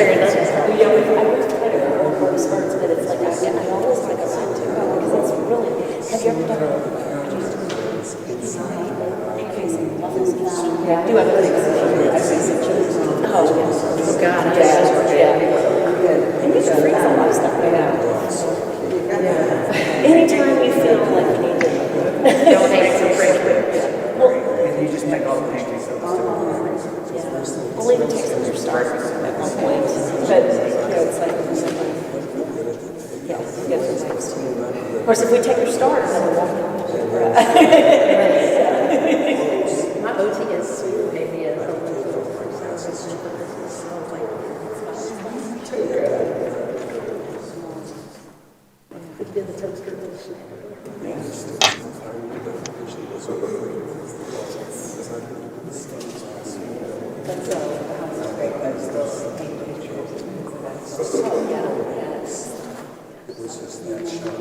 very nice. Yeah, I was trying to go more party starts, but it's like, I always want to go back to it, because it's really, have you ever done it? Yeah. Do I believe Oh, yes. Oh, God. Yeah. And you can freeze a lot of stuff like that. Anytime you feel like you need to donate some fresh And you just take all the paintings of the yeah. We'll even take some of your stars at one point. But, it's like, yeah, you get some things too. Of course, if we take your stars, then we'll walk out. My OT is gave me a we did the toaster dish. That's the house is great, but still paint pictures. Oh, yeah. It was just that shot.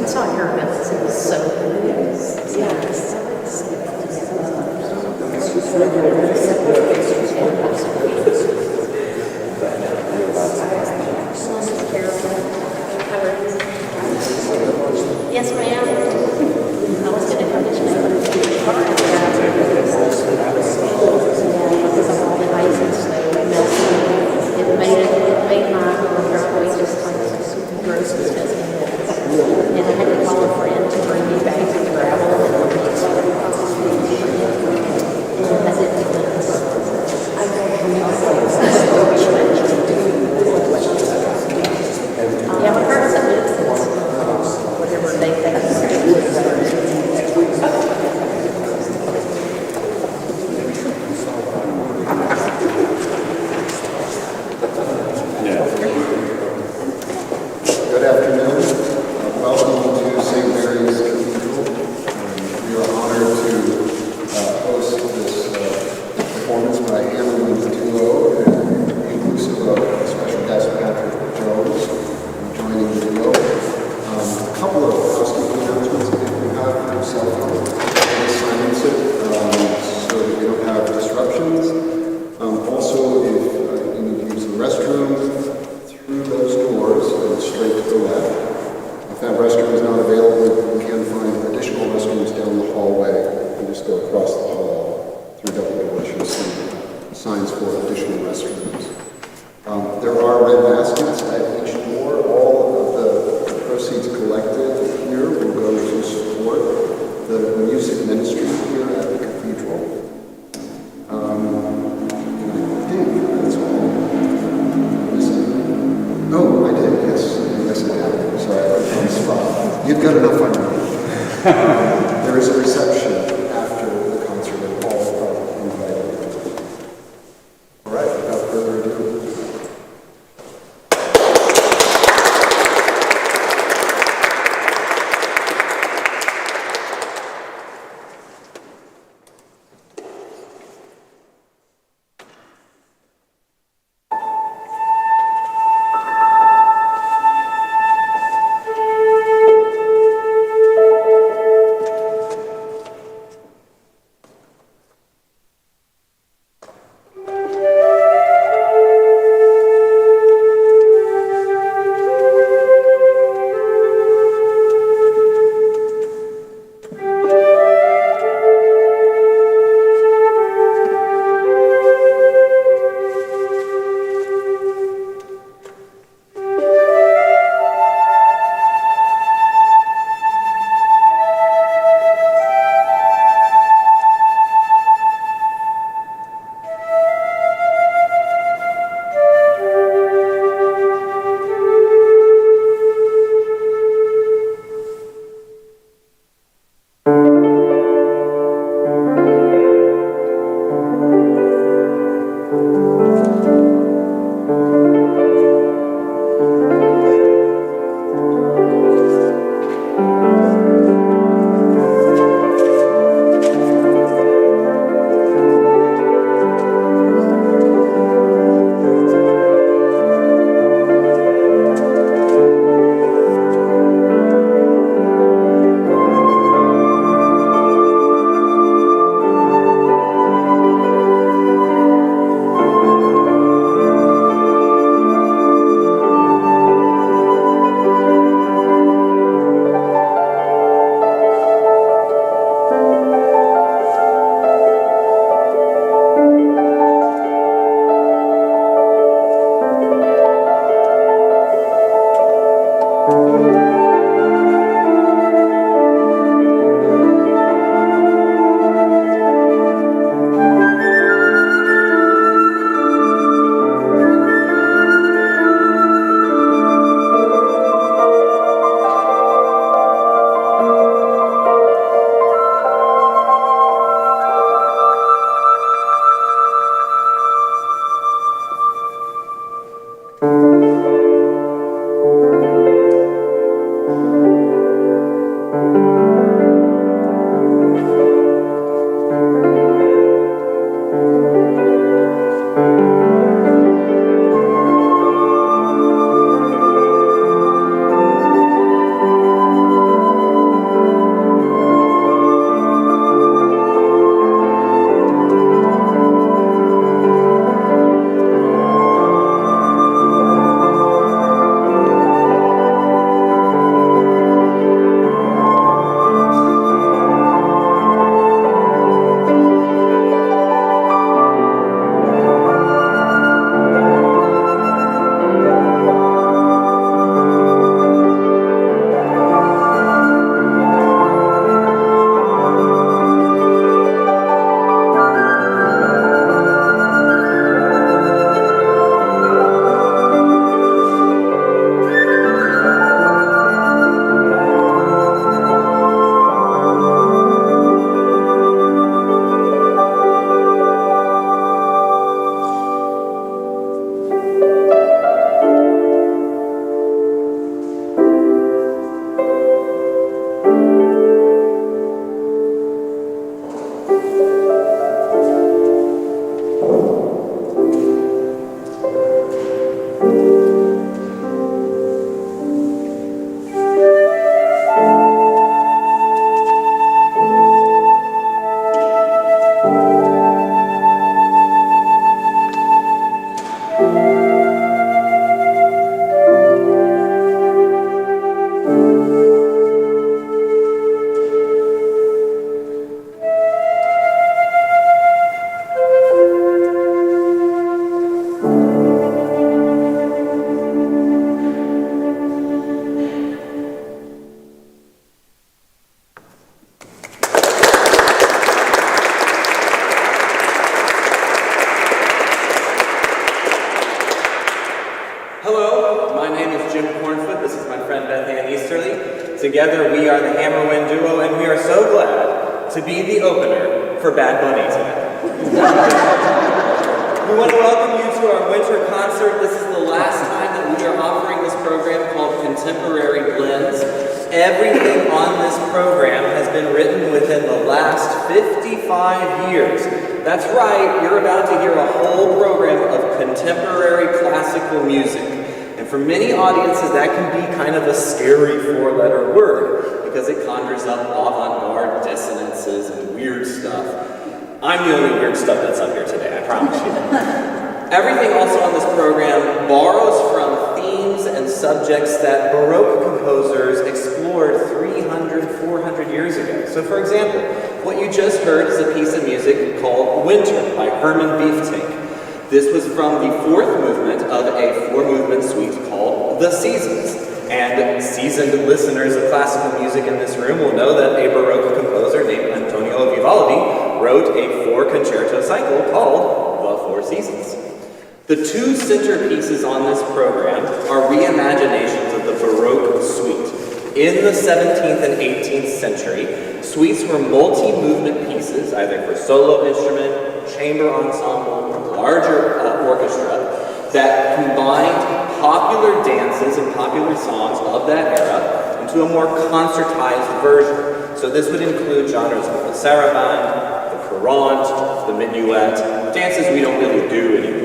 I saw your events, it was so Yes, ma'am. I was going to come to you. Because of all the ice and snow melting, it made my driveway just like super gross and disgusting. And I had to call a friend to bring me bags of gravel and that didn't make yeah, my parents have lived since whatever they Good afternoon. Welcome to St. Mary's Cathedral. We are honored to host this performance by Hammerwind duo, inclusive of special guest Patrick Jones joining the duo. A couple of housekeeping announcements. If you have your cell phone, please silence it so that we don't have disruptions. Also, if you need to use the restroom, through those doors and straight to the left. If that restroom is not available, you can find additional restrooms down the hallway and just go across the hall through double doors. You'll see signs for additional restrooms. There are red baskets at each door. All of the proceeds collected here will go to support the music ministry here at the cathedral. I think that's all. Oh, I did, yes. Yes, I did. Sorry, I put you on the spot. You've got enough on me. There is a reception after the concert, and all are invited. All right, without further ado. Together we are the Hammerwind duo, and we are so glad to be the opener for Bad Bunny tonight. We want to welcome you to our winter concert. This is the last time that we are offering this program called Contemporary Blends. Everything on this program has been written within the last 55 years. That's right, you're about to hear a whole program of contemporary classical music. And for many audiences, that can be kind of a scary four-letter word because it conjures up avant-garde dissonances and weird stuff. I'm the only weird stuff that's up here today, I promise you. Everything also on this program borrows from themes and subjects that Baroque composers explored 300, 400 years ago. So for example, what you just heard is a piece of music called Winter by Herman Beeftank. This was from the fourth movement of a four-movement suite called The Seasons. And seasoned listeners of classical music in this room will know that a Baroque composer named Antonio Vivaldi wrote a four-concerto cycle called The Four Seasons. The two centerpieces on this program are reimaginations of the Baroque suite. In the 17th and 18th century, suites were multi-movement pieces, either for solo instrument, chamber ensemble, larger orchestra, that combined popular dances and popular songs of that era into a more concertized version. So this would include genres like the sarabande, the courante, the minuet, dances we don't really do anymore.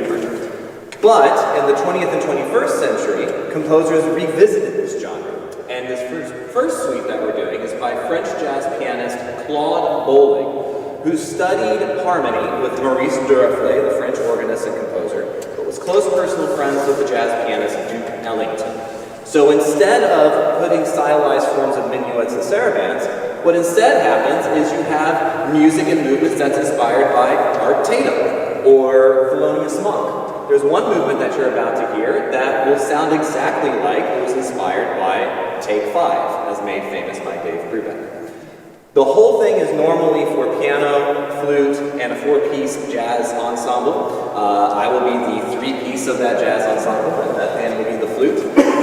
But in the 20th and 21st century, composers revisited this genre. And this first suite that we're doing is by French jazz pianist Claude Bolling, who studied harmony with Maurice Duruflé, the French organist and composer, but was close personal friends with the jazz pianist Duke Ellington. So instead of putting stylized forms of minuets and sarabands, what instead happens is you have music and movements that's inspired by Art Tatum or Thelonious Monk. There's one movement that you're about to hear that will sound exactly like it was inspired by Take 5, as made famous by Dave Brubeck. The whole thing is normally for piano, flute, and a 4-piece jazz ensemble. I will be the 3-piece of that jazz ensemble, and that man will be the flute.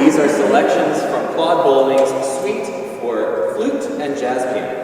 These are selections from Claude Bowling's suite for flute and jazz piano.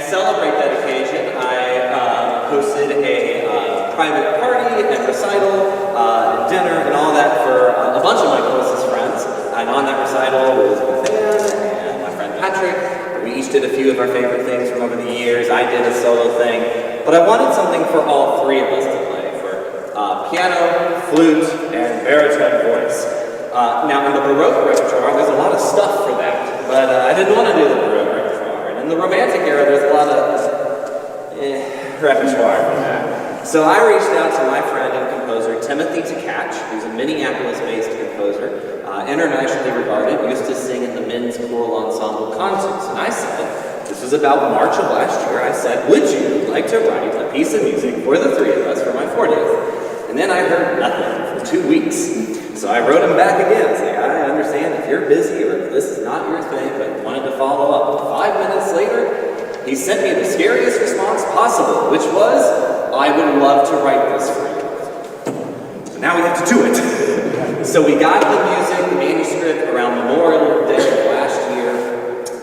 to celebrate that occasion, I hosted a private party and recital, dinner and all that for a bunch of my closest friends. And on that recital was Beth and my friend Patrick. We each did a few of our favorite things from over the years. I did a solo thing. But I wanted something for all three of us to play, for piano, flute, and baritone voice. Now, in the Baroque repertoire, there's a lot of stuff for that. But I didn't want to do the Baroque repertoire. And in the Romantic era, there's a lot of repertoire for that. So I reached out to my friend and composer, Timothy Tkach, who's a Minneapolis-based composer, internationally regarded, used to sing in the men's choral ensemble concerts. And I said, this was about March of last year, I said, would you like to write a piece of music for the three of us for my 40th? And then I heard nothing for 2 weeks. So I wrote him back again, saying, I understand if you're busy or if this is not your thing, but wanted to follow up. 5 minutes later, he sent me the scariest response possible, which was, I would love to write this for you. So now we have to do it. So we got the music, the manuscript around Memorial Day of last year.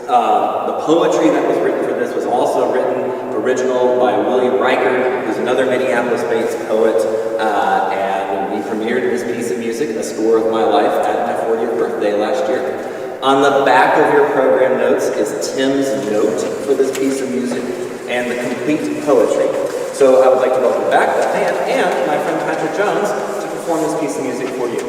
The poetry that was written for this was also written original by William Reichard, who's another Minneapolis-based poet. And we premiered this piece of music, A Score of My Life, at my 40th birthday last year. On the back of your program notes is Tim's note for this piece of music and the complete poetry. So I would like to welcome back the band and my friend Patrick Jones to perform this piece of music for you.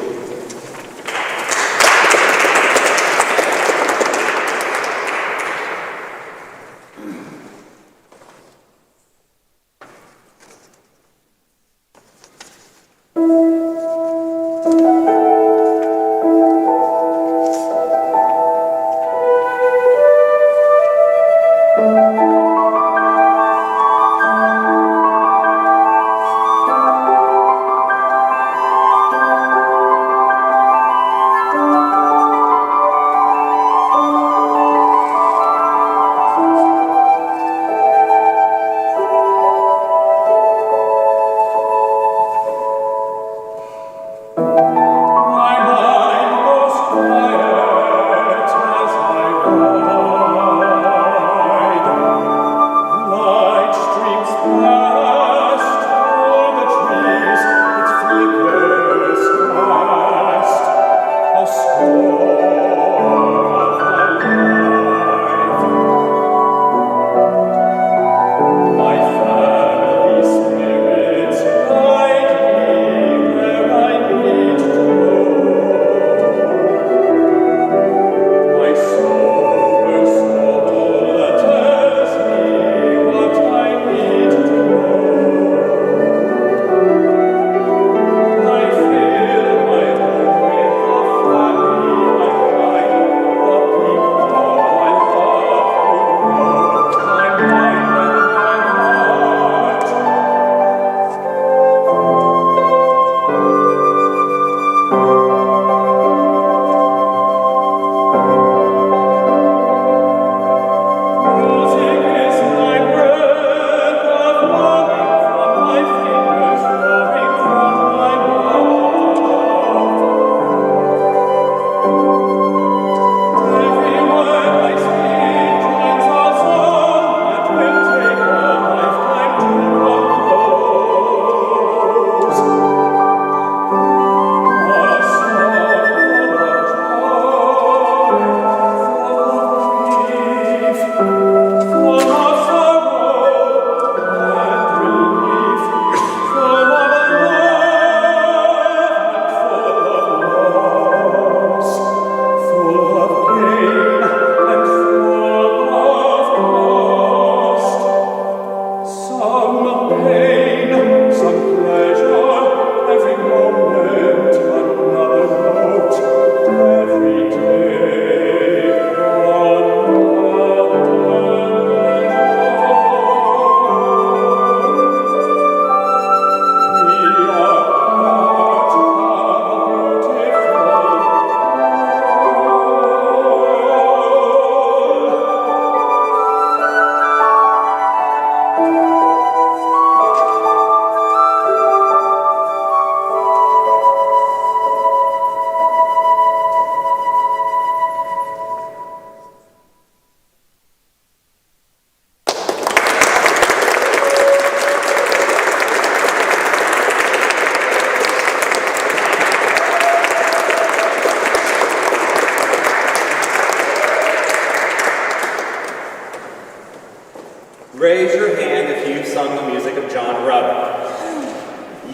Raise your hand if you've sung the music of John Rudder.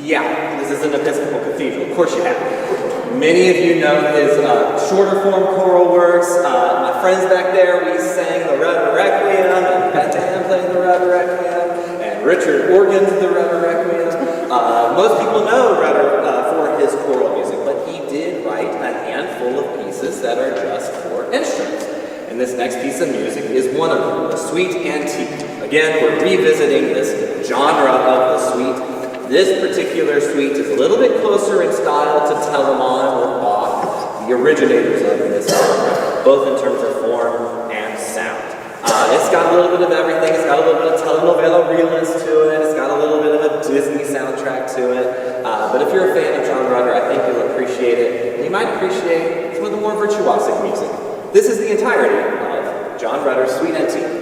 Yeah, this is an Episcopal cathedral. Of course you have. Many of you know his shorter form choral works. My friends back there, we sang the Rudder Requiem, and Beth Ann played the Rudder Requiem, and Richard organs the Rudder Requiem. Most people know Rudder for his choral music, but he did write a handful of pieces that are just for instruments. And this next piece of music is one of them, the Suite Antique. Again, we're revisiting this genre of the suite. This particular suite is a little bit closer in style to Telemann or Bach, the originators of this genre, both in terms of form and sound. It's got a little bit of everything. It's got a little bit of telenovela realness to it. It's got a little bit of a Disney soundtrack to it. But if you're a fan of John Rudder, I think you'll appreciate it. And you might appreciate some of the more virtuosic music. This is the entirety of John Rudder's Suite Antique.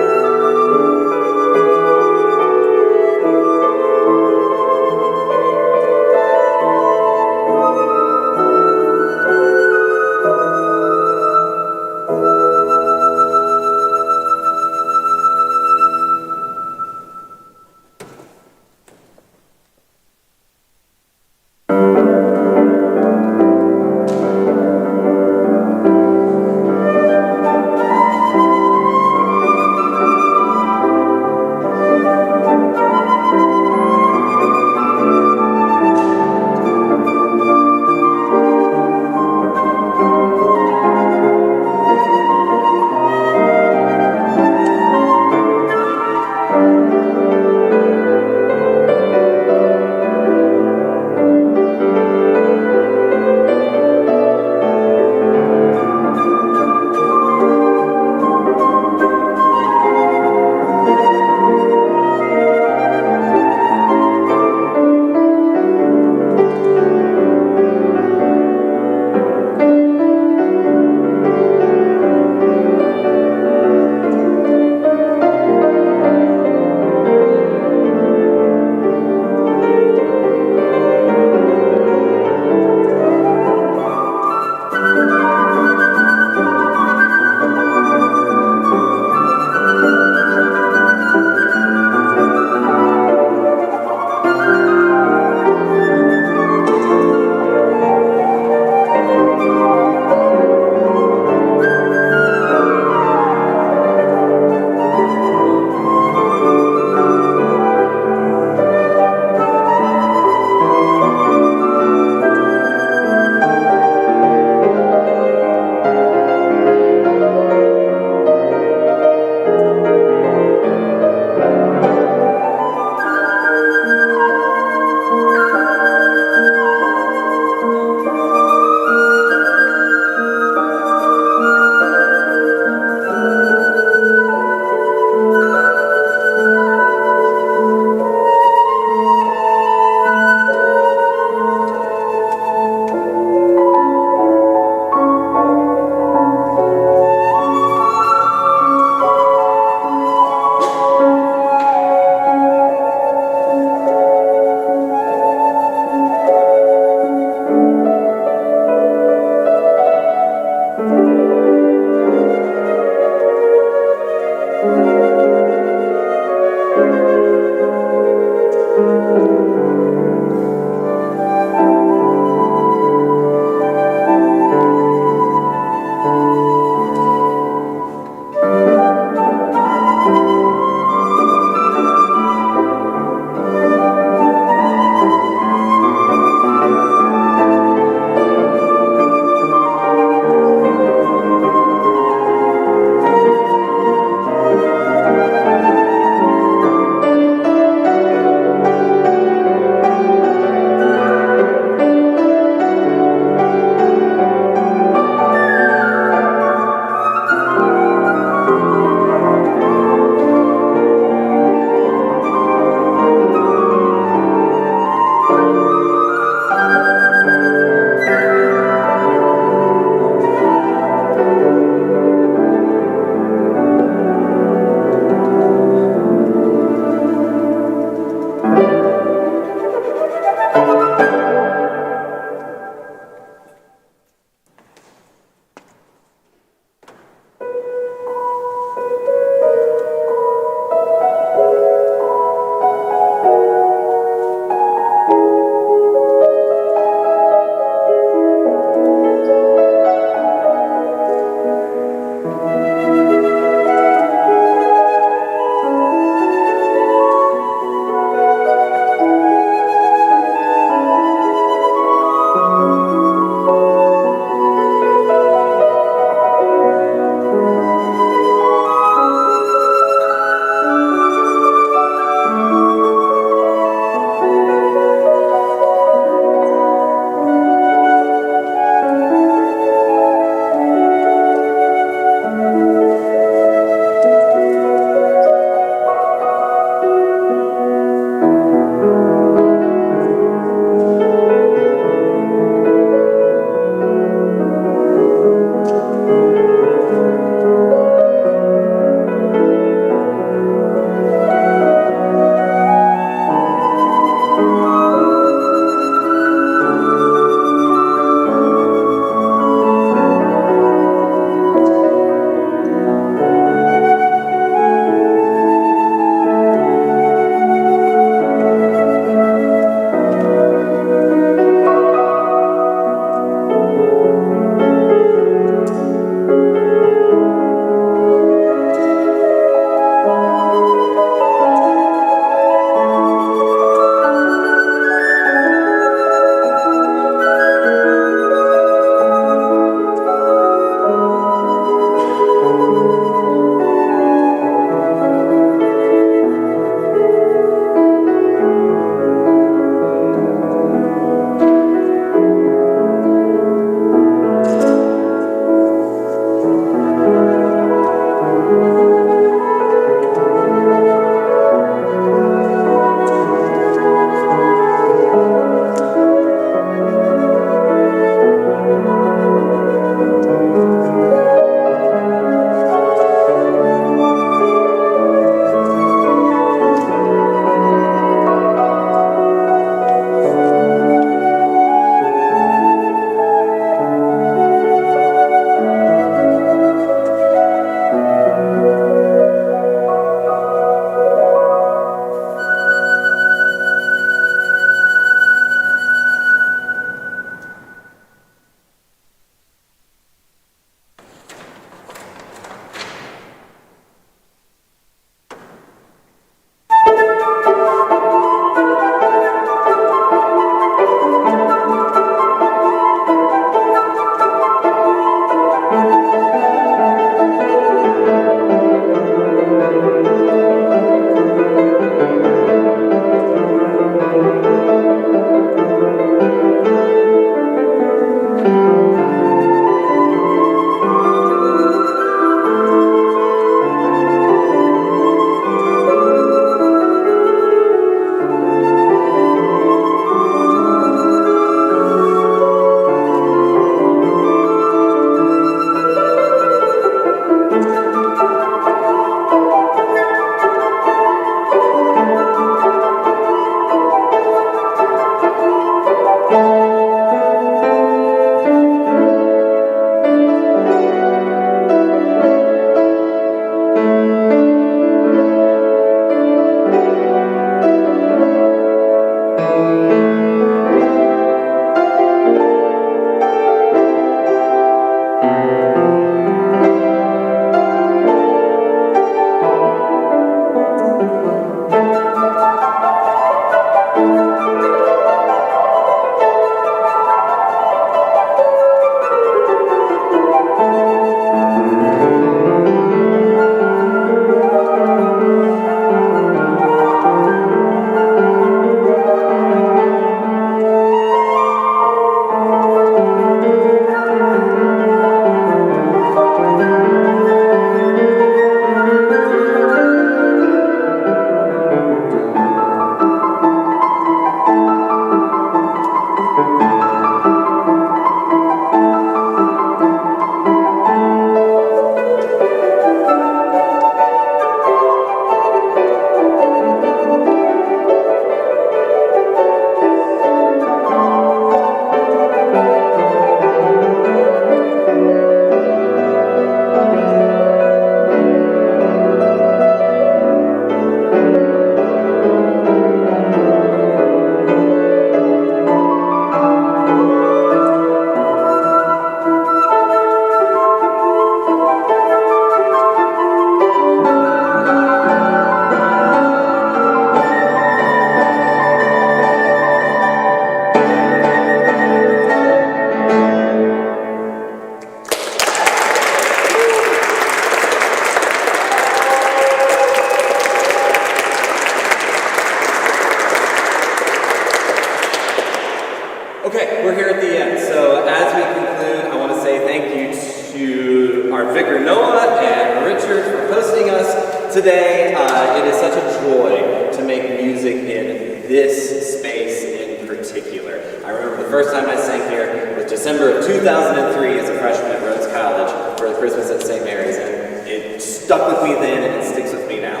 Today, it is such a joy to make music in this space in particular. I remember the first time I sang here was December of 2003 as a freshman at Rhodes College for the Christmas at St. Mary's, and it stuck with me then and it sticks with me now.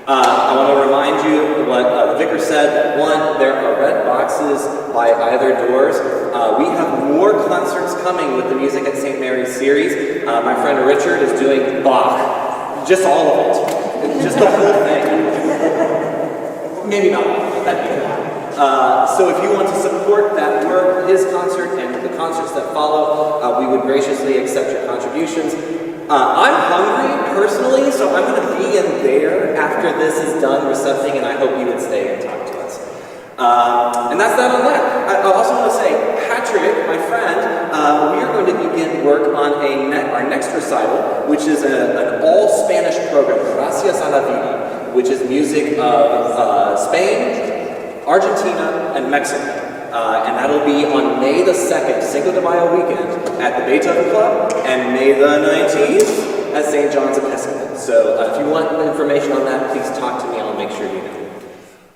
I want to remind you what the vicar said. One, there are red boxes by either doors. We have more concerts coming with the Music at St. Mary's series. My friend Richard is doing Bach, just all of it, just the whole thing. Maybe not all of it, that'd be cool. So if you want to support that work, his concert and the concerts that follow, we would graciously accept your contributions. I'm hungry personally, so I'm going to be in there after this is done recepting, and I hope you would stay and talk to us. And that's that on that. I also want to say, Patrick, my friend, we are going to begin work on our next recital, which is an all-Spanish program, Gracias a la Vida, which is music of Spain, Argentina, and Mexico. And that'll be on May the 2nd, Cinco de Mayo weekend, at the Beethoven Club, and May the 19th at St. John's Episcopal. So if you want information on that, please talk to me. I'll make sure you know.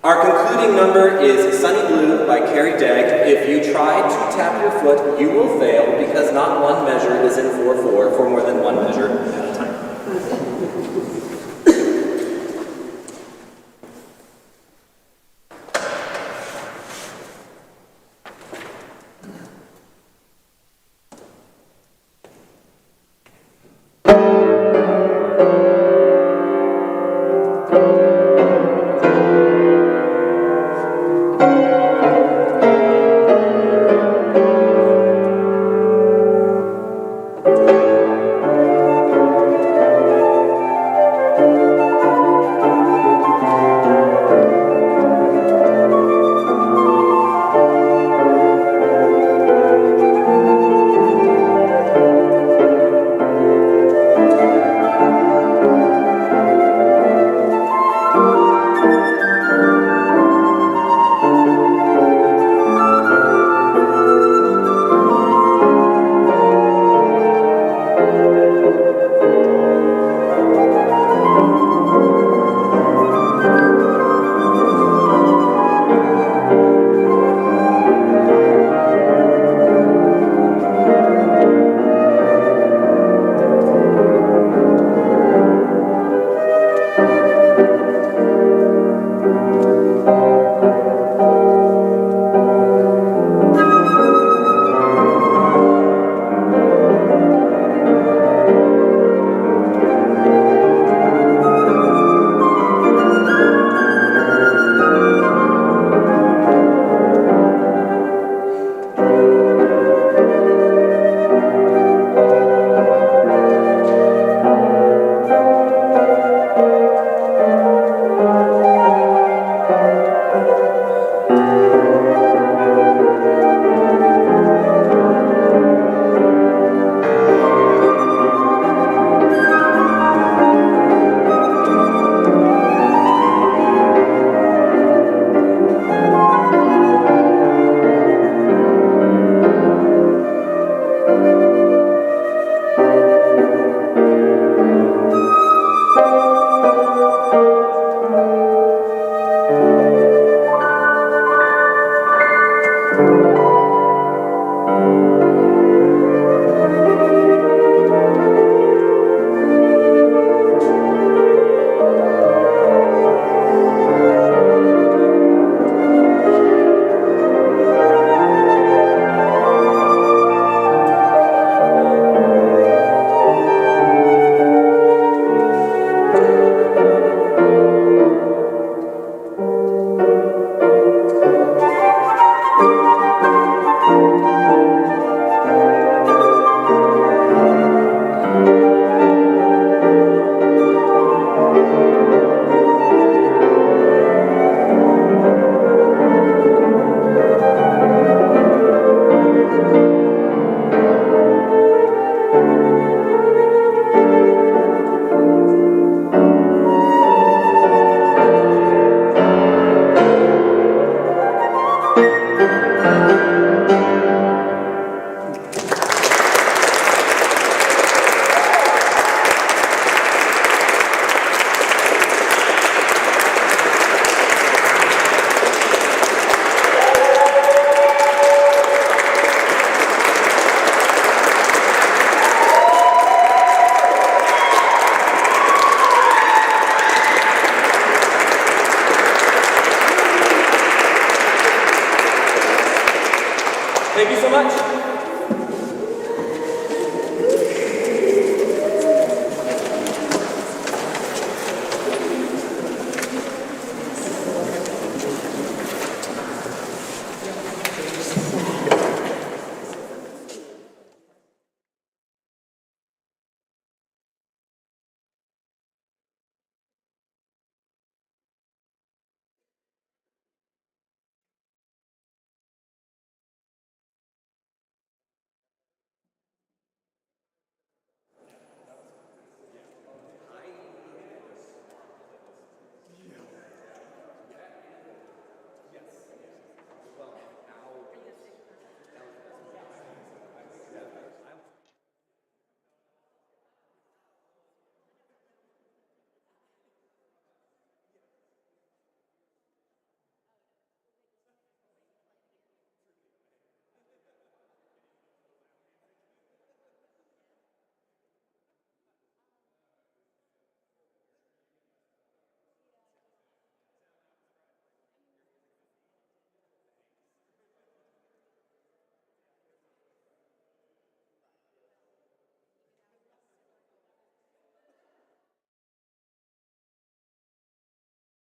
Our concluding number is Sunny Blue by Carrie Degg. If you try to tap your foot, you will fail because not one measure is in 4/4 for more than one measure at a time. Thank you so much.